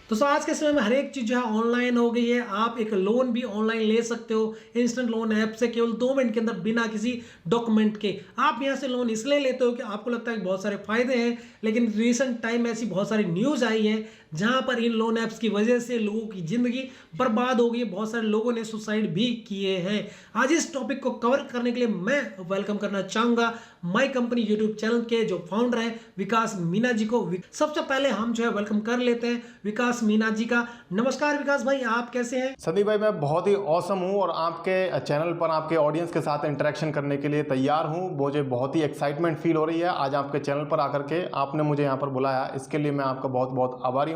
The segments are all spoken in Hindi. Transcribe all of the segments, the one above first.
दोस्तों आज के समय में हर एक चीज जो है ऑनलाइन हो गई है। आप एक लोन भी ऑनलाइन ले सकते हो इंस्टेंट लोन ऐप से, केवल 2 मिनट के अंदर बिना किसी डॉक्यूमेंट के। आप यहां से लोन इसलिए लेते हो कि आपको लगता है कि बहुत सारे फायदे हैं, लेकिन रिसेंट टाइम में ऐसी बहुत सारी न्यूज आई है जहां पर इन लोन ऐप्स की वजह से लोगों की जिंदगी बर्बाद हो गई है। बहुत सारे लोगों ने सुसाइड भी किए हैं। आज इस टॉपिक को कवर करने के लिए मैं वेलकम करना चाहूंगा माई कंपनी यूट्यूब चैनल के जो फाउंडर हैं विकास मीना जी को। सबसे पहले हम जो है वेलकम कर लेते हैं विकास मीना जी का। नमस्कार विकास भाई, आप कैसे हैं? संदीप भाई, मैं बहुत ही औसम हूँ और आपके चैनल पर आपके ऑडियंस के साथ इंटरेक्शन करने के लिए तैयार हूँ। मुझे बहुत ही एक्साइटमेंट फील हो रही है आज आपके चैनल पर आकर के आपने मुझे यहाँ पर बुलाया, इसके लिए मैं आपका बहुत बहुत आभारी हूँ।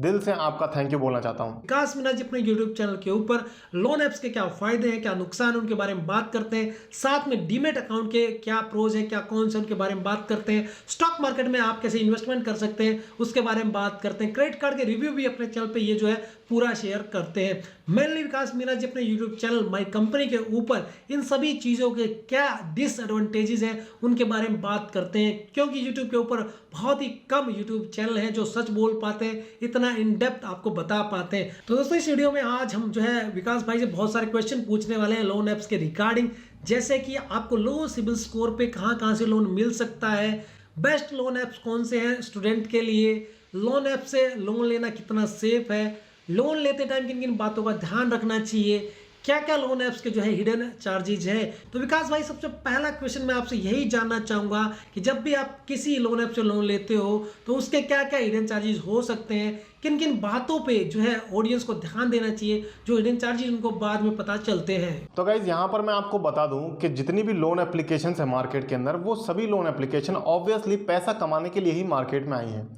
दिल से आपका थैंक यू बोलना चाहता हूँ। विकास मीना जी अपने यूट्यूब चैनल के ऊपर लोन ऐप्स के क्या फायदे हैं, क्या नुकसान है, उनके बारे में बात करते हैं। साथ में डीमेट अकाउंट के क्या प्रोज है, क्या कौन से, उनके बारे में बात करते हैं। स्टॉक मार्केट में आप कैसे इन्वेस्टमेंट कर सकते हैं उसके बारे में बात करते हैं। क्रेडिट कार्ड के रिव्यू भी अपने चैनल पे ये जो है पूरा शेयर करते हैं। मेनली विकास मीना जी अपने यूट्यूब चैनल माई कंपनी के ऊपर इन सभी चीजों के क्या डिसएडवांटेजेस हैं उनके बारे में बात करते हैं, क्योंकि यूट्यूब के ऊपर बहुत ही कम यूट्यूब चैनल हैं जो सच बोल पाते हैं, इतना इन डेप्थ आपको बता पाते हैं। तो दोस्तों इस वीडियो में आज हम जो है विकास भाई से बहुत सारे क्वेश्चन पूछने वाले हैं लोन ऐप्स के रिगार्डिंग, जैसे कि आपको लो सिबिल स्कोर पे कहां से लोन मिल सकता है, बेस्ट लोन ऐप्स कौन से हैं स्टूडेंट के लिए, लोन ऐप से लोन लेना कितना सेफ है, लोन लेते टाइम किन किन बातों का ध्यान रखना चाहिए, क्या क्या लोन ऐप्स के जो है हिडन चार्जेज हैं। तो विकास भाई सबसे पहला क्वेश्चन मैं आपसे यही जानना चाहूंगा कि जब भी आप किसी लोन ऐप से लोन लेते हो तो उसके क्या क्या हिडन चार्जेस हो सकते हैं, किन किन बातों पे जो है ऑडियंस को ध्यान देना चाहिए, जो हिडन चार्जेस उनको बाद में पता चलते हैं। तो गाइज यहाँ पर मैं आपको बता दूं कि जितनी भी लोन एप्लीकेशन है मार्केट के अंदर, वो सभी लोन एप्लीकेशन ऑब्वियसली पैसा कमाने के लिए ही मार्केट में आई हैं।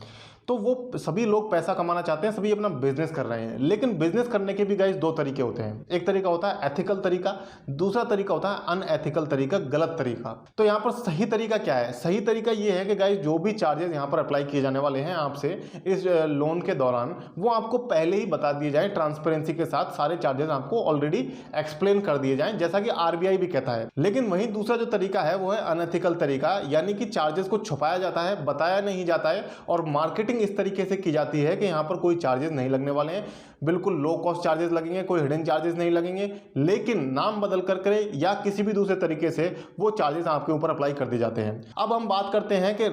तो वो सभी लोग पैसा कमाना चाहते हैं, सभी अपना बिजनेस कर रहे हैं। लेकिन बिजनेस करने के भी गाइस दो तरीके होते हैं। एक तरीका होता है एथिकल तरीका, दूसरा तरीका होता है अनएथिकल तरीका, गलत तरीका। तो यहाँ पर सही तरीका क्या है? सही तरीका ये है कि गाइस जो भी चार्जेस यहाँ पर अप्लाई किए जाने वाले हैं आपसे इस लोन के दौरान, वो आपको पहले ही बता दिए जाए ट्रांसपेरेंसी के साथ। सारे चार्जेस आपको ऑलरेडी एक्सप्लेन कर दिए जाएं, जैसा कि आरबीआई भी कहता है। लेकिन वहीं दूसरा जो तरीका है वो है अनएथिकल तरीका, यानी कि चार्जेस को छुपाया जाता है, बताया नहीं जाता है और मार्केटिंग इस तरीके से की जाती है कि यहां पर कोई चार्जेस नहीं लगने वाले हैं, बिल्कुल लो कॉस्ट चार्जेस लगेंगे, कोई हिडन चार्जेस नहीं लगेंगे। लेकिन नाम बदल कर करे या किसी भी दूसरे तरीके से वो चार्जेस आपके ऊपर अप्लाई कर दिए जाते हैं। अब हम बात करते हैं कि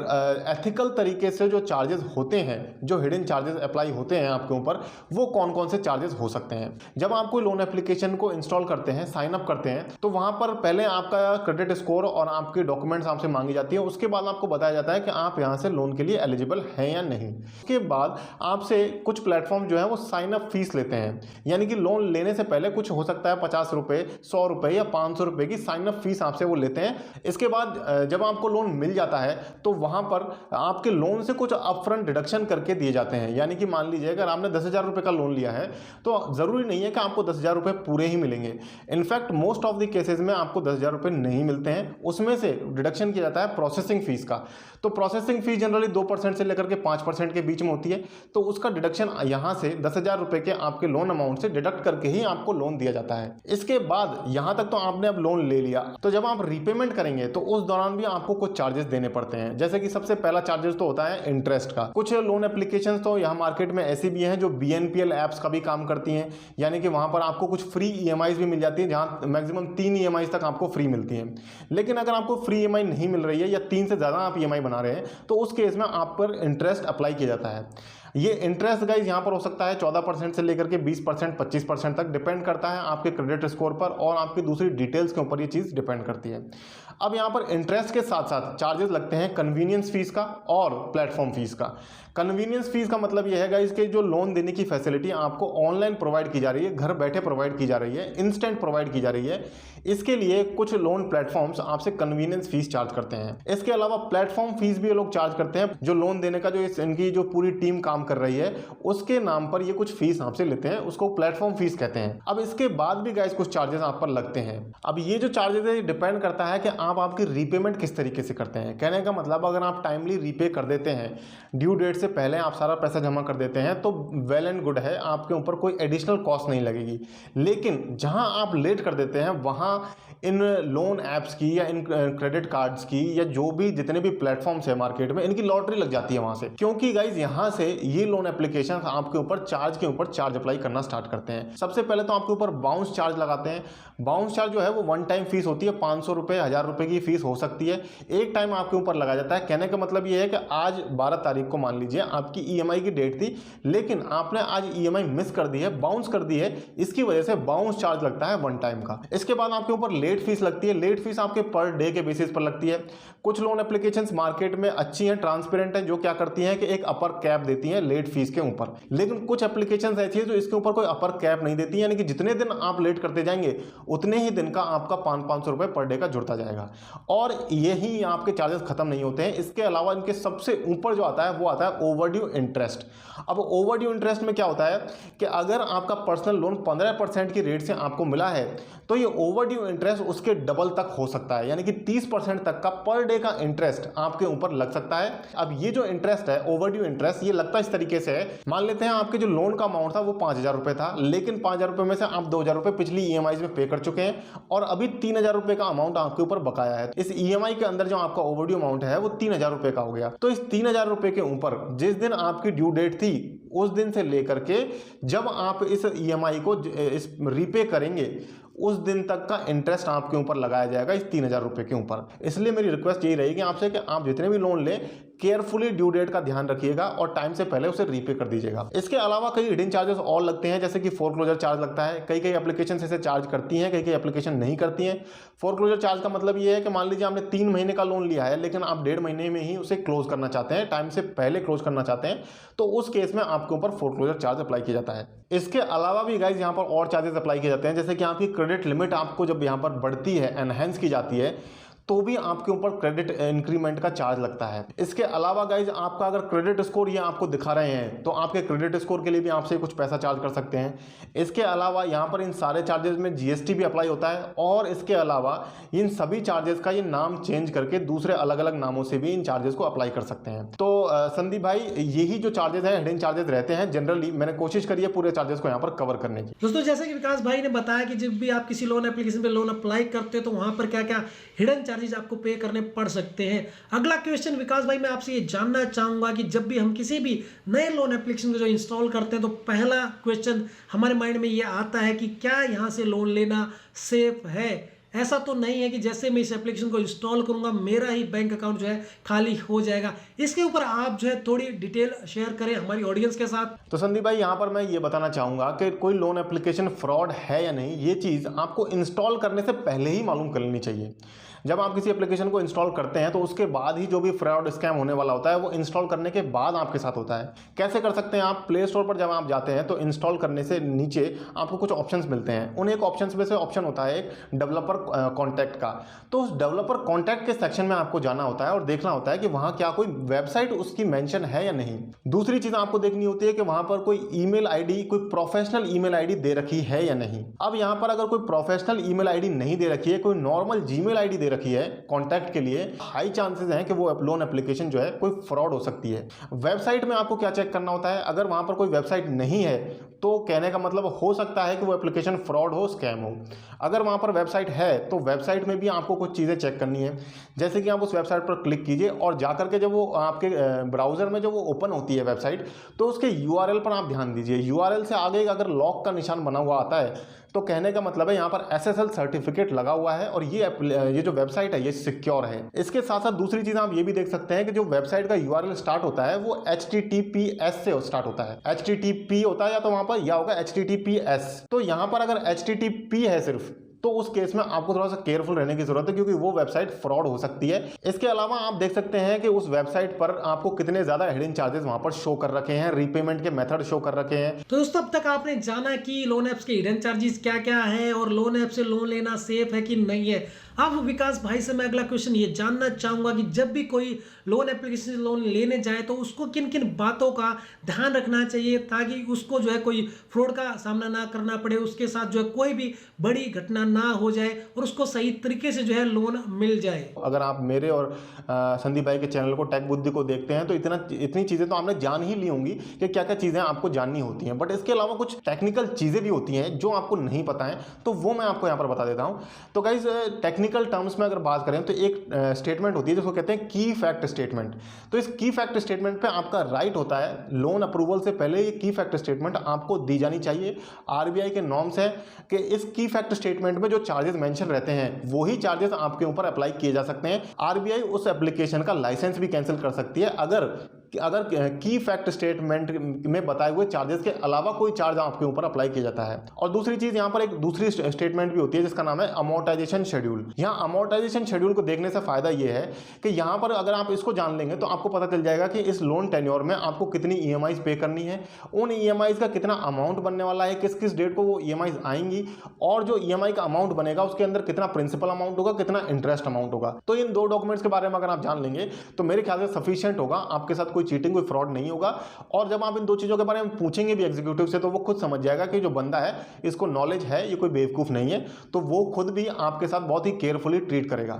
एथिकल तरीके से जो चार्जेस होते हैं, जो हिडन चार्जेस अप्लाई होते हैं आपके ऊपर, वो कौन कौन से चार्जेस हो सकते हैं। जब आप कोई लोन एप्लीकेशन को इंस्टॉल करते हैं, साइन अप करते हैं, तो वहां पर पहले आपका क्रेडिट स्कोर और आपके डॉक्यूमेंट्स आपसे मांगी जाती है। उसके बाद आपको बताया जाता है कि आप यहां से लोन के लिए एलिजिबल हैं या नहीं। के बाद आपसे कुछ प्लेटफॉर्म जो है वो साइन अप फीस लेते हैं, यानी कि लोन लेने से पहले कुछ हो सकता है 50 रुपए, 100 रुपए या 500 रुपए की साइन अप फीस आपसे वो लेते हैं। इसके बाद जब आपको लोन मिल जाता है तो वहां पर आपके लोन से कुछ अपफ्रंट डिडक्शन करके दिए जाते हैं। यानी कि मान लीजिए अगर आपने 10,000 रुपए का लोन लिया है तो जरूरी नहीं है कि आपको 10,000 रुपए पूरे ही मिलेंगे। In fact most of the cases में आपको 10,000 रुपए नहीं मिलते हैं, उसमें से डिडक्शन किया जाता है प्रोसेसिंग फीस का। तो प्रोसेसिंग फीस जनरली 2% से लेकर के 5% के बीच में होती है। तो उसका डिडक्शन यहां से 10,000 रुपए के आपके लोन अमाउंट से डिडक्ट करके ही आपको लोन दिया जाता है। इसके बाद यहां तक तो आपने अब लोन ले लिया, तो जब आप रीपेमेंट करेंगे तो उस दौरान भी आपको कुछ चार्जेस देने पड़ते हैं। जैसे कि सबसे पहला चार्जेस तो होता है इंटरेस्ट का। कुछ लोन एप्लीकेशंस तो यहां मार्केट में ऐसी भी हैं जो बीएनपीएल एप्स का भी काम करती हैं, यानी कि वहां पर आपको कुछ फ्री ईएमआईज भी मिल जाती है, जहां मैक्सिमम 3 ईएमआईज तक आपको फ्री मिलती है। लेकिन अगर आपको फ्री ईएमआई नहीं मिल रही है या 3 से ज्यादा आप ईएमआई बना रहे हैं तो उस केस में आप पर इंटरेस्ट अप्लाई किया जाता है। ये इंटरेस्ट गाइज यहाँ पर हो सकता है 14% से लेकर के 20%, 25% तक, डिपेंड करता है आपके क्रेडिट स्कोर पर और आपकी दूसरी डिटेल्स के ऊपर ये चीज़ डिपेंड करती है। अब यहाँ पर इंटरेस्ट के साथ साथ चार्जेस लगते हैं कन्वीनियंस फीस का और प्लेटफॉर्म फीस का। कन्वीनियंस फीस का मतलब यह है गाइज कि जो लोन देने की फैसिलिटी आपको ऑनलाइन प्रोवाइड की जा रही है, घर बैठे प्रोवाइड की जा रही है, इंस्टेंट प्रोवाइड की जा रही है, इसके लिए कुछ लोन प्लेटफॉर्म्स आपसे कन्वीनियंस फीस चार्ज करते हैं। इसके अलावा प्लेटफॉर्म फीस भी ये लोग चार्ज करते हैं। जो लोन देने का जो इनकी जो पूरी टीम काम कर रही है उसके नाम पर ये कुछ फीस आपसे लेते हैं, उसको प्लेटफॉर्म फीस कहते हैं। अब इसके बाद भी गाइस कुछ चार्जेस आप पर लगते हैं। अब ये जो चार्जेस है डिपेंड करता है कि आप आपकी रीपेमेंट किस तरीके से करते हैं। कहने का मतलब अगर आप टाइमली रीपे कर देते हैं, ड्यू डेट से पहले आप सारा पैसा जमा कर देते हैं, तो वेल एंड गुड है, आपके ऊपर कोई एडिशनल कॉस्ट नहीं लगेगी। लेकिन जहां आप लेट कर देते हैं वहां इन लोन ऐप्स की या इन क्रेडिट कार्ड्स की या जो भी जितने भी प्लेटफॉर्म्स है मार्केट में, इनकी लॉटरी लग जाती है वहां से। क्योंकि गाइज यहां से ये लोन एप्लीकेशन आपके ऊपर चार्ज के ऊपर चार्ज अप्लाई करना स्टार्ट करते हैं। सबसे पहले तो आपके ऊपर बाउंस चार्ज लगाते हैं। बाउंस चार्ज जो है वो वन टाइम फीस होती है, 500 रुपये 1000 रुपये की फीस हो सकती है, एक टाइम आपके ऊपर लगाया जाता है। कहने का मतलब ये है कि आज 12 तारीख को मान लीजिए आपकी ईएमआई की डेट थी, लेकिन आपने आज ईएमआई मिस कर दी है, बाउंस कर दी है, इसकी वजह से बाउंस चार्ज लगता है वन टाइम का। इसके बाद आपके ऊपर लेट फीस लगती है। लेट फीस आपके पर डे के बेसिस पर लगती है। कुछ लोन एप्लीकेशंस मार्केट में अच्छी हैं, ट्रांसपेरेंट हैं, जो क्या करती हैं कि एक अपर कैप देती हैं लेट फीस के ऊपर। लेकिन कुछ एप्लीकेशंस ऐसी है जो इसके ऊपर कोई अपर कैप नहीं देती, यानी कि जितने दिन आप लेट करते जाएंगे उतने ही दिन का आपका 500 रुपये पर डे का जुड़ता जाएगा, और यही आपके चार्जेस खत्म नहीं होते हैं। इसके अलावा इनके सबसे ऊपर जो आता है वो आता है ओवरड्यू इंटरेस्ट। अब ओवरड्यू इंटरेस्ट में क्या होता है कि अगर आपका पर्सनल लोन 15% की रेट से आपको मिला है तो ये ओवरड्यू इंटरेस्ट उसके डबल तक हो सकता है, यानी कि 30% तक का पर डे का इंटरेस्ट आपके ऊपर लग सकता है। अब ये जो इंटरेस्ट है ओवरड्यू इंटरेस्ट, ये लगता इस तरीके से है, मान लेते हैं आपके जो लोन का अमाउंट था वो 5000 रुपये था, लेकिन 5000 रुपये में से आप 2000 रुपये पिछली ईएमआई में पे कर चुके हैं और अभी 3000 रुपये का अमाउंट आपके ऊपर बकाया है। इस ईएमआई के अंदर जो आपका ओवरड्यू अमाउंट है वो 3000 रुपये का हो गया। तो इस 3000 रुपये के ऊपर जिस दिन आपकी ड्यू डेट थी उस दिन से लेकर के जब आप इस ईएमआई को इस रीपे करेंगे उस दिन तक का इंटरेस्ट आपके ऊपर लगाया जाएगा इस 3000 रुपये के ऊपर। इसलिए मेरी रिक्वेस्ट यही रहेगी आपसे कि आप जितने भी लोन लें केयरफुली ड्यू डेट का ध्यान रखिएगा और टाइम से पहले उसे रीपे कर दीजिएगा। इसके अलावा कई हिडन चार्जेस और लगते हैं, जैसे कि फोरक्लोजर चार्ज लगता है। कई एप्लीकेशन इसे चार्ज करती हैं, कई एप्लीकेशन नहीं करती हैं। फोरक्लोजर चार्ज का मतलब ये है कि मान लीजिए आपने 3 महीने का लोन लिया है लेकिन आप 1.5 महीने में ही उसे क्लोज करना चाहते हैं, टाइम से पहले क्लोज करना चाहते हैं, तो उस केस में आपके ऊपर फोरक्लोजर चार्ज अप्लाई किया जाता है। इसके अलावा भी गाइज यहाँ पर और चार्जेस अप्लाई किए जाते हैं, जैसे कि आपकी क्रेडिट लिमिट आपको जब यहाँ पर बढ़ती है, एनहेंस की जाती है, तो भी आपके ऊपर क्रेडिट इंक्रीमेंट का चार्ज लगता है। इसके अलावा गाइज आपका अगर क्रेडिट स्कोर ये आपको दिखा रहे हैं तो आपके क्रेडिट स्कोर के लिए भी आपसे कुछ पैसा चार्ज कर सकते हैं। इसके अलावा यहाँ पर इन सारे चार्जेस में जीएसटी भी अप्लाई होता है, और इसके अलावा इन सभी चार्जेस का ये नाम चेंज करके दूसरे अलग अलग नामों से भी इन चार्जेस को अप्लाई कर सकते हैं। तो संदीप भाई, यही जो चार्जेस है हिडन चार्जेस रहते हैं। जनरली मैंने कोशिश करी है पूरे चार्जेस को यहाँ पर कवर करने की। दोस्तों, जैसे कि विकास भाई ने बताया कि जब भी आप किसी लोन एप्लीकेशन पे लोन अप्लाई करते हो तो वहां पर क्या क्या हिडन चार्जेस आपको पे करने पड़ सकते हैं। अगला क्वेश्चन विकास भाई मैं आपसे ये जानना चाहूंगा कि जब भी हम किसी भी नए लोन एप्लीकेशन को जो इंस्टॉल करते हैं तो पहला क्वेश्चन हमारे माइंड में ये आता है कि क्या यहाँ से लोन लेना सेफ है। ऐसा तो नहीं है कि जैसे मैं इस एप्लीकेशन को इंस्टॉल करूंगा मेरा ही बैंक अकाउंट जो है खाली हो जाएगा। इसके ऊपर आप जो है थोड़ी डिटेल शेयर करें हमारी ऑडियंस के साथ। तो संदीप भाई, यहाँ पर मैं ये बताना चाहूंगा कि कोई लोन एप्लीकेशन फ्रॉड है या नहीं, ये चीज़ आपको इंस्टॉल करने से पहले ही मालूम कर लेनी चाहिए। जब आप किसी एप्लीकेशन को इंस्टॉल करते हैं तो उसके बाद ही जो भी फ्रॉड स्कैम होने वाला होता है वो इंस्टॉल करने के बाद आपके साथ होता है। कैसे कर सकते हैं आप? प्ले स्टोर पर जब आप जाते हैं तो इंस्टॉल करने से नीचे आपको कुछ ऑप्शंस मिलते हैं। उन एक ऑप्शंस में से ऑप्शन होता है एक डेवलपर कॉन्टैक्ट का। तो उस डेवलपर कॉन्टैक्ट के सेक्शन में आपको जाना होता है और देखना होता है कि वहाँ क्या कोई वेबसाइट उसकी मेंशन है या नहीं। दूसरी चीज़ आपको देखनी होती है कि वहाँ पर कोई ईमेल आईडी, कोई प्रोफेशनल ईमेल आईडी दे रखी है या नहीं। अब यहाँ पर अगर कोई प्रोफेशनल ईमेल आईडी नहीं दे रखी है, कोई नॉर्मल जीमेल आईडी दे रखी है कॉन्टैक्ट के लिए, हाई चांसेस हैं कि वो लोन एप्लीकेशन जो है कोई फ्रॉड हो सकती है। वेबसाइट में आपको क्या चेक करना होता है? अगर वहाँ पर कोई वेबसाइट नहीं है तो कहने का मतलब हो सकता है कि वो एप्लीकेशन फ्रॉड हो, स्कैम हो। अगर वहाँ पर वेबसाइट है तो वेबसाइट में भी आपको कुछ चीज़ें चेक करनी है, जैसे कि आप उस वेबसाइट पर क्लिक कीजिए और जाकर के जब वो आपके ब्राउज़र में जब वो ओपन होती है वेबसाइट तो उसके यूआरएल पर आप ध्यान दीजिए। यूआरएल से आगे अगर लॉक का निशान बना हुआ आता है तो कहने का मतलब है यहाँ पर एसएसएल सर्टिफिकेट लगा हुआ है और ये जो वेबसाइट है ये सिक्योर है। इसके साथ साथ दूसरी चीज़ आप ये भी देख सकते हैं कि जो वेबसाइट का यूआरएल स्टार्ट होता है वो HTTPS से स्टार्ट होता है। HTTP होता है या तो वहाँ पर या होगा HTTPS। तो यहाँ पर अगर HTTP है सिर्फ तो उस केस में आपको थोड़ा सा केयरफुल रहने की जरूरत है क्योंकि वो वेबसाइट फ्रॉड हो सकती है। इसके अलावा आप देख सकते हैं कि उस वेबसाइट पर आपको कितने ज्यादा हिडन चार्जेस वहां पर शो कर रखे हैं, रीपेमेंट के मेथड शो कर रखे हैं। तो दोस्तों, अब तक आपने जाना कि लोन ऐप्स के हिडन चार्जेस क्या क्या है और लोन ऐप से लोन लेना सेफ है कि नहीं है। अब विकास भाई से मैं अगला क्वेश्चन ये जानना चाहूंगा कि जब भी कोई लोन एप्लीकेशन से लोन लेने जाए तो उसको किन किन बातों का ध्यान रखना चाहिए ताकि उसको जो है कोई फ्रॉड का सामना ना करना पड़े, उसके साथ जो है कोई भी बड़ी घटना ना हो जाए और उसको सही तरीके से जो है लोन मिल जाए। अगर आप मेरे और संदीप भाई के चैनल को टेक बुद्धि को देखते हैं तो इतनी चीज़ें तो आपने जान ही ली होंगी कि क्या क्या चीज़ें आपको जाननी होती हैं, बट इसके अलावा कुछ टेक्निकल चीज़ें भी होती हैं जो आपको नहीं पता है, तो वो मैं आपको यहाँ पर बता देता हूँ। तो गाइज, टेक्निकल टेक्निकल टर्म्स में अगर बात करें तो एक स्टेटमेंट होती है जिसको कहते हैं की फैक्ट स्टेटमेंट। तो इस की फैक्ट स्टेटमेंट पे आपका राइट होता है, लोन अप्रूवल से पहले ये की फैक्ट स्टेटमेंट आपको दी जानी चाहिए। आरबीआई के नॉर्म्स है कि इस की फैक्ट स्टेटमेंट में जो चार्जेस मेंशन रहते हैं वही चार्जेस आपके ऊपर अप्लाई किए जा सकते हैं। आरबीआई उस एप्लीकेशन का लाइसेंस भी कैंसिल कर सकती है अगर की फैक्ट स्टेटमेंट में बताए हुए चार्जेस के अलावा कोई चार्ज आपके ऊपर अप्लाई किया जाता है। और दूसरी चीज यहाँ पर एक दूसरी स्टेटमेंट भी होती है जिसका नाम है अमोर्टाइजेशन शेड्यूल। यहाँ अमोर्टाइजेशन शेड्यूल को देखने से फायदा ये है कि यहाँ पर अगर आप इसको जान लेंगे तो आपको पता चल जाएगा कि इस लोन टेन्योर में आपको कितनी ईएमआईज पे करनी है, उन ईएमआईज का कितना अमाउंट बनने वाला है, किस किस डेट को वो ईएमआईज आएंगी, और जो ईएमआई का अमाउंट बनेगा उसके अंदर कितना प्रिंसिपल अमाउंट होगा, कितना इंटरेस्ट अमाउंट होगा। तो इन दो डॉक्यूमेंट्स के बारे में अगर आप जान लेंगे तो मेरे ख्याल से सफिशिएंट होगा, आपके साथ कोई चीटिंग कोई फ्रॉड नहीं होगा। और जब आप इन दो चीजों के बारे में पूछेंगे भी एग्जीक्यूटिव से तो वो खुद समझ जाएगा कि जो बंदा है इसको नॉलेज है, ये कोई बेवकूफ नहीं है, तो वो खुद भी आपके साथ बहुत ही केयरफुली ट्रीट करेगा।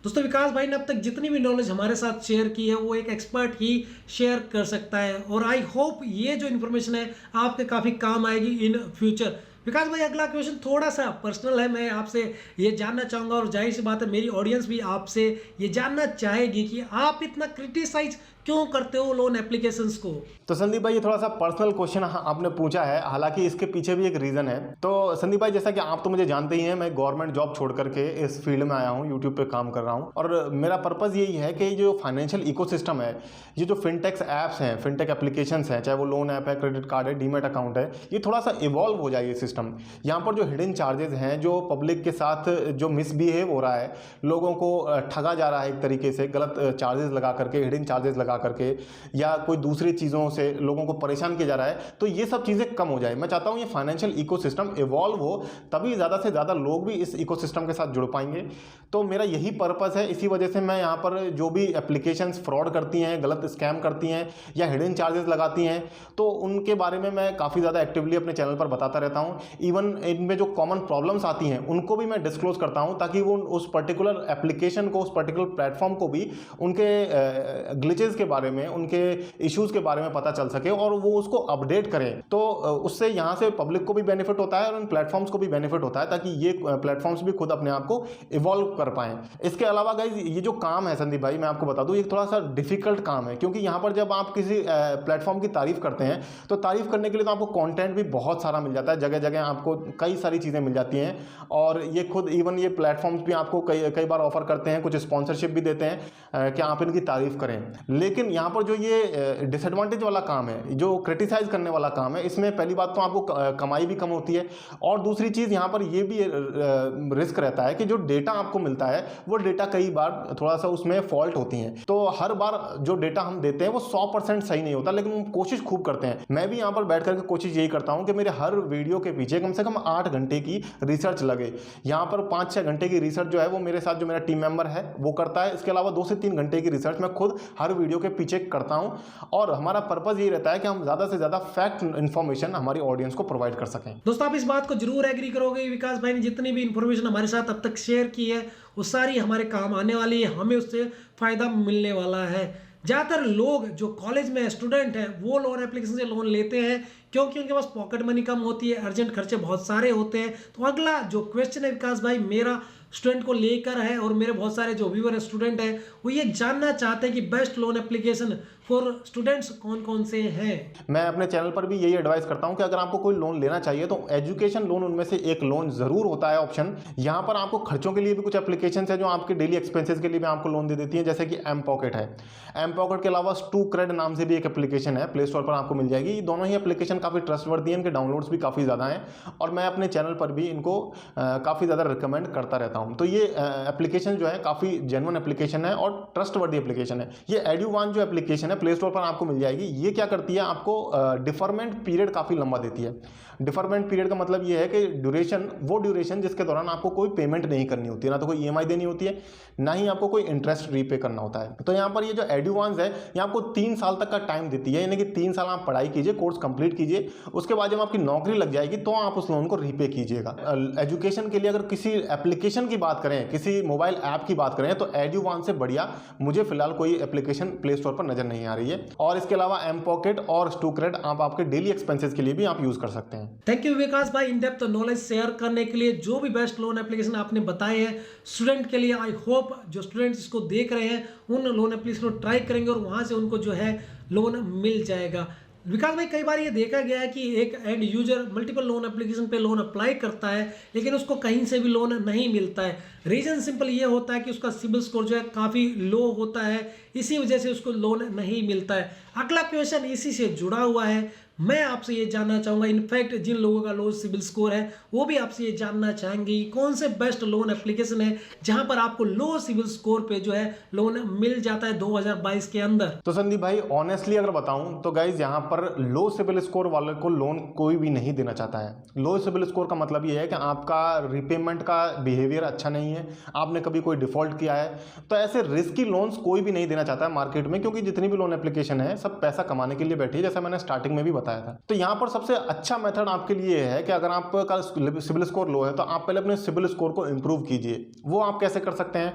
दोस्तों विकास भाई ने अब तक जितनी भी नॉलेज हमारे साथ शेयर की है वो एक एक्सपर्ट ही शेयर कर सकता है, और आई होप ये जो इन्फॉर्मेशन है आपके काफ़ी काम आएगी इन फ्यूचर। विकास भाई अगला क्वेश्चन थोड़ा सा पर्सनल है, मैं आपसे ये जानना चाहूँगा, और जाहिर सी बात है मेरी ऑडियंस भी आपसे ये जानना चाहेगी कि आप इतना क्रिटिसाइज क्यों करते हो लोन एप्लीकेशंस को। तो संदीप भाई ये थोड़ा सा पर्सनल क्वेश्चन आपने पूछा है, हालांकि इसके पीछे भी एक रीज़न है। तो संदीप भाई जैसा कि आप तो मुझे जानते ही हैं, मैं गवर्नमेंट जॉब छोड़ करके इस फील्ड में आया हूँ, यूट्यूब पे काम कर रहा हूँ, और मेरा पर्पज़ यही है कि जो फाइनेंशियल इकोसिस्टम है, ये जो फिनटेक्स ऐप्स हैं, फिनटेक एप्लीकेशंस हैं, चाहे वो लोन ऐप है, क्रेडिट कार्ड है, डीमेट अकाउंट है, ये थोड़ा सा इवॉल्व हो जाए ये सिस्टम। यहाँ पर जो हिडन चार्जेस हैं, जो पब्लिक के साथ जो मिसबिहेव हो रहा है, लोगों को ठगा जा रहा है एक तरीके से गलत चार्जेस लगा करके, हिडन चार्जेस लगा करके, या कोई दूसरी चीज़ों से लोगों को परेशान किया जा रहा है, तो ये सब चीज़ें कम हो जाए। मैं चाहता हूँ ये फाइनेंशियल इकोसिस्टम इवॉल्व हो, तभी ज़्यादा से ज़्यादा लोग भी इस इकोसिस्टम के साथ जुड़ पाएंगे। तो मेरा यही पर्पस है, इसी वजह से मैं यहाँ पर जो भी एप्लीकेशंस फ्रॉड करती हैं, गलत स्कैम करती हैं या हिडन चार्जेस लगाती हैं, तो उनके बारे में मैं काफ़ी ज़्यादा एक्टिवली अपने चैनल पर बताता रहता हूँ। इवन इनमें जो कॉमन प्रॉब्लम्स आती हैं उनको भी मैं डिस्क्लोज करता हूँ, ताकि वो उस पर्टिकुलर एप्लीकेशन को, उस पर्टिकुलर प्लेटफॉर्म को भी उनके ग्लिचेस के बारे में, उनके इश्यूज के बारे में पता चल सके और वो उसको अपडेट करें। तो उससे यहाँ से पब्लिक को भी बेनिफिट होता है और उन प्लेटफॉर्म्स को भी बेनिफिट होता है, ताकि ये प्लेटफॉर्म्स भी खुद अपने आप को इवॉल्व कर पाएं। इसके अलावा गाइज ये जो काम है संदीप भाई, मैं आपको बता दूं, ये थोड़ा सा डिफिकल्ट काम है, क्योंकि यहाँ पर जब आप किसी प्लेटफॉर्म की तारीफ करते हैं तो तारीफ करने के लिए तो आपको कंटेंट भी बहुत सारा मिल जाता है, जगह जगह आपको कई सारी चीज़ें मिल जाती हैं, और ये खुद इवन ये प्लेटफॉर्म्स भी आपको कई बार ऑफर करते हैं, कुछ स्पॉन्सरशिप भी देते हैं कि आप इनकी तारीफ करें। लेकिन यहाँ पर जो ये डिसएडवांटेज वाला काम है, जो क्रिटिसाइज करने वाला काम है, इसमें पहली बात तो आपको कमाई भी कम होती है, और दूसरी चीज़ यहाँ पर ये भी रिस्क रहता है कि जो डेटा आपको मिलता है वो डेटा कई बार थोड़ा सा उसमें फॉल्ट होती हैं। तो हर बार जो डेटा हम देते हैं वो 100% सही नहीं होता, लेकिन हम कोशिश खूब करते हैं। मैं भी यहाँ पर बैठ करके कोशिश यही करता हूँ कि मेरे हर वीडियो के पीछे कम से कम 8 घंटे की रिसर्च लगे। यहाँ पर 5-6 घंटे की रिसर्च जो है वो मेरे साथ जो मेरा टीम मेंबर है वो करता है। इसके अलावा 2 से 3 घंटे की रिसर्च मैं खुद हर वीडियो के पीछे करता हूँ, और हमारा पर्पज यही रहता है कि हम ज़्यादा से ज़्यादा फैक्ट इन्फॉर्मेशन हमारी ऑडियंस को प्रोवाइड कर सकें। दोस्तों आप इस बात को जरूर एग्री करोगे, विकास भाई ने जितनी भी इंफॉर्मेशन हमारे साथ अब तक शेयर की है वो सारी हमारे काम आने वाली है, हमें उससे फ़ायदा मिलने वाला है। ज़्यादातर लोग जो कॉलेज में स्टूडेंट हैं वो लोन एप्लीकेशन से लोन लेते हैं क्योंकि उनके पास पॉकेट मनी कम होती है, अर्जेंट खर्चे बहुत सारे होते हैं। तो अगला जो क्वेश्चन है विकास भाई मेरा स्टूडेंट को लेकर है, और मेरे बहुत सारे जो व्यूअर स्टूडेंट हैं वो ये जानना चाहते हैं कि best loan application for students कौन कौन से हैं। मैं अपने चैनल पर भी यही एडवाइस करता हूं कि अगर आपको कोई लोन लेना चाहिए तो एजुकेशन लोन उनमें से एक लोन जरूर होता है ऑप्शन। यहां पर आपको खर्चों के लिए भी कुछ एप्लीकेशंस है जो आपके डेली एक्सपेंसेस के लिए भी आपको लोन दे देती है, जैसे कि एम पॉकेट है। एम पॉकेट के अलावा स्टू क्रेड नाम से भी एक एप्लीकेशन है, प्ले स्टोर पर आपको मिल जाएगी। ये दोनों ही एप्लीकेशन काफ़ी ट्रस्टवर्दी हैं, इनके डाउनलोड्स भी काफ़ी ज़्यादा हैं, और मैं अपने चैनल पर भी इनको काफ़ी ज़्यादा रिकमेंड करता रहता हूँ। तो ये एप्लीकेशन जो है काफ़ी जेन्युइन एप्लीकेशन है और ट्रस्टवर्दी एप्लीकेशन है। ये एड्यूवान जो एप्लीकेशन है प्ले स्टोर पर आपको मिल जाएगी। ये क्या करती है, आपको डिफरमेंट पीरियड काफ़ी लंबा देती है। डिफरमेंट पीरियड का मतलब ये है कि ड्यूरेशन जिसके दौरान आपको कोई पेमेंट नहीं करनी होती है, ना तो कोई ईएमआई देनी होती है, ना ही आपको कोई इंटरेस्ट रीपे करना होता है। तो यहाँ पर ये जो एड्यूवांस है ये आपको 3 साल तक का टाइम देती है, यानी कि 3 साल आप पढ़ाई कीजिए, कोर्स कंप्लीट कीजिए, कीजिए, उसके बाद जब आपकी नौकरी लग जाएगी तो आप उस लोन को रीपे कीजिएगा। एजुकेशन के लिए अगर किसी एप्लीकेशन की बात करें, किसी मोबाइल ऐप की बात करें, तो एड्यूवान से बढ़िया मुझे फिलहाल कोई एप्लीकेशन प्ले स्टोर पर नजर नहीं आ रही है। और इसके अलावा एम पॉकेट और स्टूक्रेड आप आपके डेली एक्सपेंसेस के लिए भी आप यूज कर सकते हैं। थैंक यू विकास भाई इन डेप्थ नॉलेज शेयर करने के लिए। जो भी बेस्ट लोन एप्लीकेशन आपने बताए हैं स्टूडेंट के लिए, आई होप जो स्टूडेंट्स इसको देख रहे हैं उन लोन एप्लीकेशन को ट्राई करेंगे और वहां से उनको जो है लोन मिल जाएगा। विकास भाई कई बार ये देखा गया है कि एक and user multiple loan application पे लोन अप्लाई करता है लेकिन उसको कहीं से भी लोन नहीं मिलता है। रीजन सिंपल ये होता है कि उसका सिबिल स्कोर जो है काफ़ी लो होता है, इसी वजह से उसको लोन नहीं मिलता है। अगला क्वेश्चन इसी से जुड़ा हुआ है, मैं आपसे ये जानना चाहूँगा, इनफैक्ट जिन लोगों का लो सिबिल स्कोर है वो भी आपसे ये जानना चाहेंगे कौन से बेस्ट लोन एप्लीकेशन है जहां पर आपको लो सिबिल स्कोर पे जो है लोन मिल जाता है 2022 के अंदर। तो संदीप भाई ऑनेस्टली अगर बताऊं तो गाइज यहाँ पर लो सिबिल स्कोर वाले को लोन कोई भी नहीं देना चाहता है। लो सिबिल स्कोर का मतलब ये है कि आपका रिपेमेंट का बिहेवियर अच्छा नहीं है, आपने कभी कोई डिफॉल्ट किया है, तो ऐसे रिस्की लोन्स कोई भी नहीं देना चाहता है मार्केट में, क्योंकि जितनी भी लोन एप्लीकेशन है सब पैसा कमाने के लिए बैठी है, जैसा मैंने स्टार्टिंग में भी बताया था। तो यहाँ पर सबसे अच्छा मेथड आपके लिए है कि अगर आपका सिबिल स्कोर लो है तो आप पहले अपने सिबिल स्कोर को इंप्रूव कीजिए। वो आप कैसे कर सकते हैं?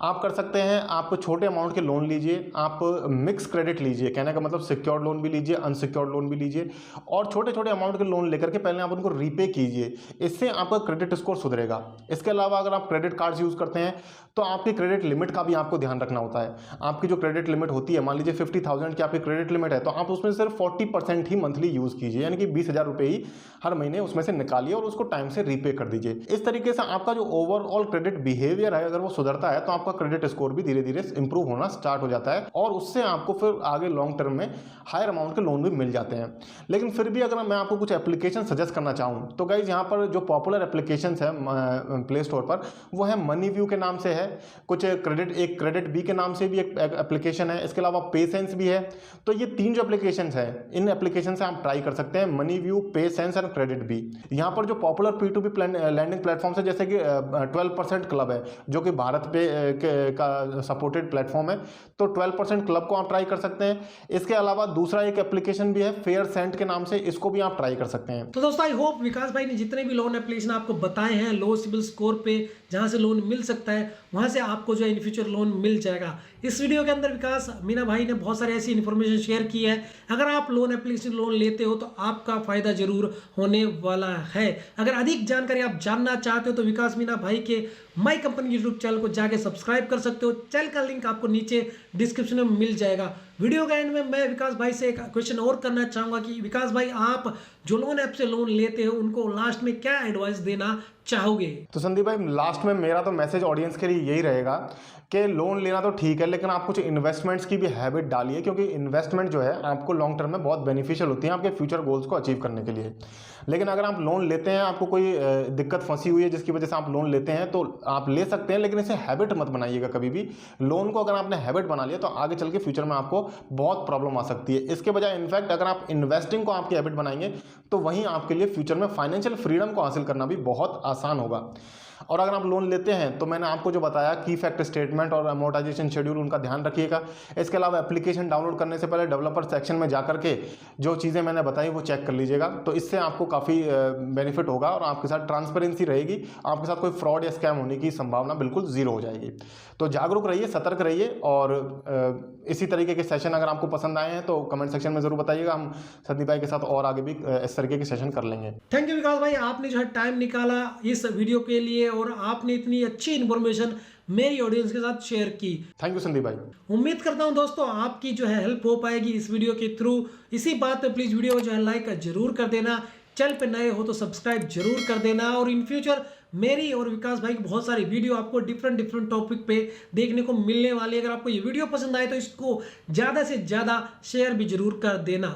आप कर सकते हैं, आप छोटे अमाउंट के लोन लीजिए, आप मिक्स क्रेडिट लीजिए, कहने का मतलब सिक्योर्ड लोन भी लीजिए, अनसिक्योर्ड लोन भी लीजिए, और छोटे छोटे अमाउंट के लोन लेकर के पहले आप उनको रीपे कीजिए। इससे आपका क्रेडिट स्कोर सुधरेगा। इसके अलावा अगर आप क्रेडिट कार्ड्स यूज करते हैं तो आपकी क्रेडिट लिमिट का भी आपको ध्यान रखना होता है। आपकी जो क्रेडिट लिमिट होती है, मान लीजिए 50,000 की आपकी क्रेडिट लिमिट है, तो आप उसमें सिर्फ 40% ही मंथली यूज कीजिए, यानी कि 20,000 रुपये ही हर महीने उसमें से निकालिए और उसको टाइम से रीपे कर दीजिए। इस तरीके से आपका जो ओवरऑल क्रेडिट बिहेवियर है अगर वो सुधरता है तो आपका क्रेडिट स्कोर भी धीरे धीरे इंप्रूव होना स्टार्ट हो जाता है और उससे आपको फिर आगे लॉन्ग टर्म में हायर अमाउंट के लोन भी मिल जाते हैं। लेकिन फिर भी अगर मैं आपको कुछ एप्लीकेशन सजेस्ट करना चाहूँ तो गाइज यहाँ पर जो पॉपुलर एप्लीकेशन है प्ले स्टोर पर वो है मनी व्यू के नाम से है, कुछ एक क्रेडिट बी के नाम से भी एक एप्लीकेशन है, इसके अलावा पेसेंस भी है। तो ये तीन जो एप्लीकेशन है इन एप्लीकेशन से आप ट्राई कर सकते हैं, मनी व्यू, पेसेंस और क्रेडिट बी। यहाँ पर जो पॉपुलर P2P लैंडिंग प्लेटफॉर्म है जैसे कि 12% क्लब है जो कि भारत पे का सपोर्टेड प्लेटफॉर्म है, तो 12% क्लब को आप ट्राई कर सकते हैं। इसके अलावा दूसरा एक एप्लीकेशन भी है फेयर सेंट के नाम से, इसको भी आप ट्राई कर सकते हैं। तो दोस्तों आई होप विकास भाई ने जितने भी लोन एप्लीकेशन आपको बताए हैं लो सिबिल स्कोर पे जहां से लोन मिल सकता है वहां से आपको जो है इन फ्यूचर लोन मिल जाएगा। इस वीडियो के अंदर विकास मीना भाई ने बहुत सारी ऐसी इन्फॉर्मेशन शेयर की है, अगर आप लोन एप्लीकेशन लोन लेते हो तो आपका फायदा जरूर होने वाला है। अगर अधिक जानकारी आप जानना चाहते हो तो विकास मीना भाई के माई कंपनी यूट्यूब चैनल को जाके सब्सक्राइब कर सकते हो, चैनल का लिंक आपको नीचे डिस्क्रिप्शन में मिल जाएगा। वीडियो के एंड में मैं विकास भाई से एक क्वेश्चन और करना चाहूंगा कि विकास भाई आप जो लोन ऐप से लोन लेते हो उनको लास्ट में क्या एडवाइस देना चाहोगे? तो संदीप भाई लास्ट में मेरा तो मैसेज ऑडियंस के लिए यही रहेगा कि लोन लेना तो ठीक है लेकिन आप कुछ इन्वेस्टमेंट्स की भी हैबिट डालिए, क्योंकि इन्वेस्टमेंट जो है आपको लॉन्ग टर्म में बहुत बेनिफिशियल होती है आपके फ्यूचर गोल्स को अचीव करने के लिए। लेकिन अगर आप लोन लेते हैं, आपको कोई दिक्कत फंसी हुई है जिसकी वजह से आप लोन लेते हैं तो आप ले सकते हैं, लेकिन इसे हैबिट मत बनाइएगा कभी भी। लोन को अगर आपने हैबिट बना लिया तो आगे चल के फ्यूचर में आपको बहुत प्रॉब्लम आ सकती है। इसके बजाय इनफैक्ट अगर आप इन्वेस्टिंग को आपकी हैबिट बनाएंगे तो वहीं आपके लिए फ्यूचर में फाइनेंशियल फ्रीडम को हासिल करना भी बहुत आसान होगा। और अगर आप लोन लेते हैं तो मैंने आपको जो बताया की फैक्ट स्टेटमेंट और अमोर्टाइजेशन शेड्यूल उनका ध्यान रखिएगा। इसके अलावा एप्लीकेशन डाउनलोड करने से पहले डेवलपर सेक्शन में जाकर के जो चीज़ें मैंने बताई वो चेक कर लीजिएगा, तो इससे आपको काफ़ी बेनिफिट होगा और आपके साथ ट्रांसपेरेंसी रहेगी, आपके साथ कोई फ्रॉड या स्कैम होने की संभावना बिल्कुल जीरो हो जाएगी। तो जागरूक रहिए, सतर्क रहिए और इसी तरीके के सेशन अगर आपको पसंद आए हैं तो कमेंट सेक्शन में जरूर बताइएगा, हम संदीप भाई के साथ और आगे भी इस तरीके के सेशन कर लेंगे। थैंक यू विकास भाई, आपने जो है टाइम निकाला इस वीडियो के लिए और आपने इतनी अच्छी इन्फॉर्मेशन मेरी ऑडियंस के साथ शेयर की। थैंक यू संदीप भाई। उम्मीद करता हूं दोस्तों आपकी जो है हेल्प हो पाएगी इस वीडियो के थ्रू। इसी बात पे प्लीज वीडियो को जो है लाइक जरूर कर देना, चैनल पे नए हो तो सब्सक्राइब जरूर कर देना और इन फ्यूचर मेरी और विकास भाई की बहुत सारी वीडियो आपको डिफरेंट टॉपिक पे देखने को मिलने वाली है। अगर आपको ये वीडियो पसंद आए तो इसको ज़्यादा से ज़्यादा शेयर भी जरूर कर देना।